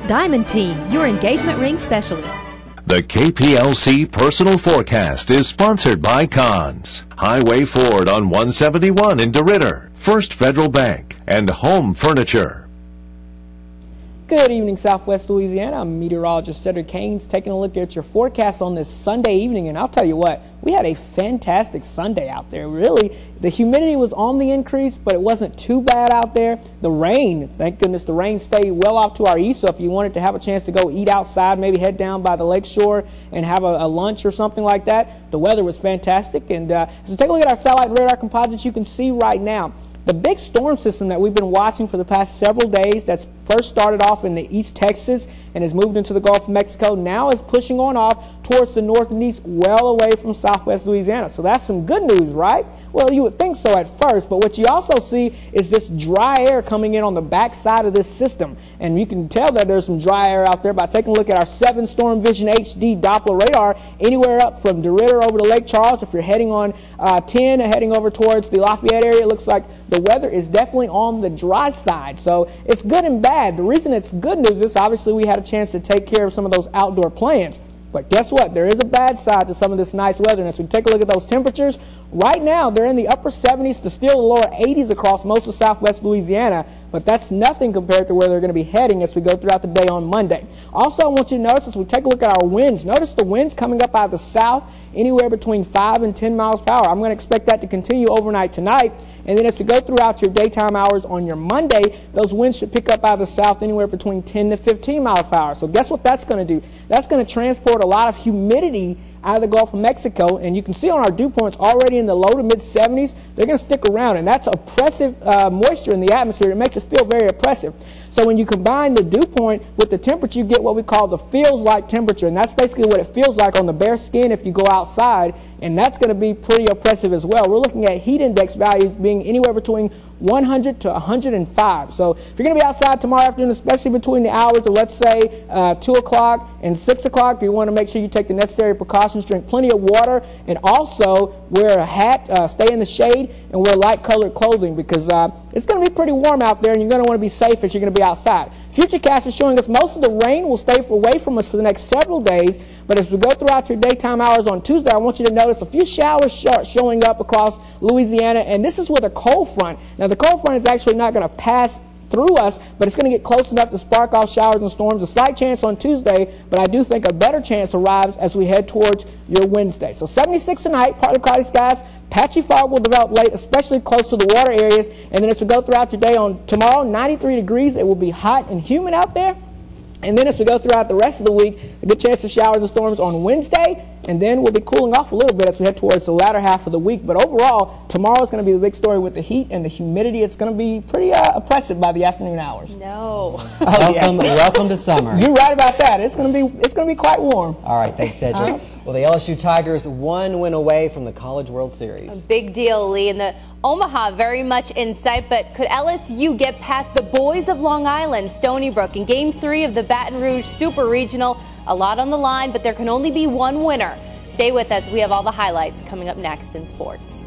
Diamond Team, your engagement ring specialists. The KPLC Personal Forecast is sponsored by Conn's, Highway Ford on 171 in DeRidder, First Federal Bank, and Home Furniture. Good evening, Southwest Louisiana. I'm meteorologist Cedric Haynes taking a look at your forecast on this Sunday evening, and I'll tell you what, we had a fantastic Sunday out there. Really, the humidity was on the increase, but it wasn't too bad out there. The rain, thank goodness, the rain stayed well off to our east, so if you wanted to have a chance to go eat outside, maybe head down by the lake shore and have a lunch or something like that, the weather was fantastic. And as we take a look at our satellite radar composites, you can see right now, the big storm system that we've been watching for the past several days that's first started off in the East Texas and has moved into the Gulf of Mexico now is pushing on off towards the north and east, well away from Southwest Louisiana. So that's some good news, right? Well, you would think so at first, but what you also see is this dry air coming in on the back side of this system. And you can tell that there's some dry air out there by taking a look at our 7 Storm Vision HD Doppler radar anywhere up from DeRidder over to Lake Charles. If you're heading on 10 and heading over towards the Lafayette area, it looks like the weather is definitely on the dry side. So it's good and bad. The reason it's good news is obviously we had a chance to take care of some of those outdoor plans. But guess what? There is a bad side to some of this nice weather. And as we take a look at those temperatures, right now they're in the upper 70s to still the lower 80s across most of Southwest Louisiana. But that's nothing compared to where they're going to be heading as we go throughout the day on Monday. Also, I want you to notice as we take a look at our winds, notice the winds coming up out of the south anywhere between 5 and 10 miles per hour. I'm going to expect that to continue overnight tonight. And then as we go throughout your daytime hours on your Monday, those winds should pick up out of the south anywhere between 10 to 15 miles per hour. So guess what that's going to do? That's going to transport a lot of humidity out of the Gulf of Mexico, and you can see on our dew points already in the low to mid 70s. They're going to stick around, and that's oppressive moisture in the atmosphere. It makes it feel very oppressive. So when you combine the dew point with the temperature, you get what we call the feels like temperature, and that's basically what it feels like on the bare skin if you go outside, and that's going to be pretty oppressive as well. We're looking at heat index values being anywhere between 100 to 105. So if you're going to be outside tomorrow afternoon, especially between the hours of, let's say, 2 o'clock and 6 o'clock, you want to make sure you take the necessary precautions, drink plenty of water, and also wear a hat, stay in the shade, and wear light-colored clothing because it's going to be pretty warm out there, and you're going to want to be safe as you're going to be outside. Futurecast is showing us most of the rain will stay away from us for the next several days, but as we go throughout your daytime hours on Tuesday, I want you to notice a few showers showing up across Louisiana, and this is with a cold front. Now, the cold front is actually not going to pass through us, but it's going to get close enough to spark off showers and storms. A slight chance on Tuesday, but I do think a better chance arrives as we head towards your Wednesday. So 76 tonight, partly cloudy skies. Patchy fog will develop late, especially close to the water areas. And then as we go throughout your day on tomorrow, 93 degrees. It will be hot and humid out there. And then as we go throughout the rest of the week, a good chance of showers and storms on Wednesday. And then we'll be cooling off a little bit as we head towards the latter half of the week. But overall, tomorrow is going to be the big story with the heat and the humidity. It's going to be pretty oppressive by the afternoon hours. No. Welcome to summer. You're right about that. It's going to be quite warm. All right, thanks, Cedric. Well, the LSU Tigers 1 win away from the College World Series. A big deal, Lee. And the Omaha very much in sight, but could LSU get past the boys of Long Island, Stony Brook, in Game 3 of the Baton Rouge Super Regional? A lot on the line, but there can only be one winner. Stay with us. We have all the highlights coming up next in sports.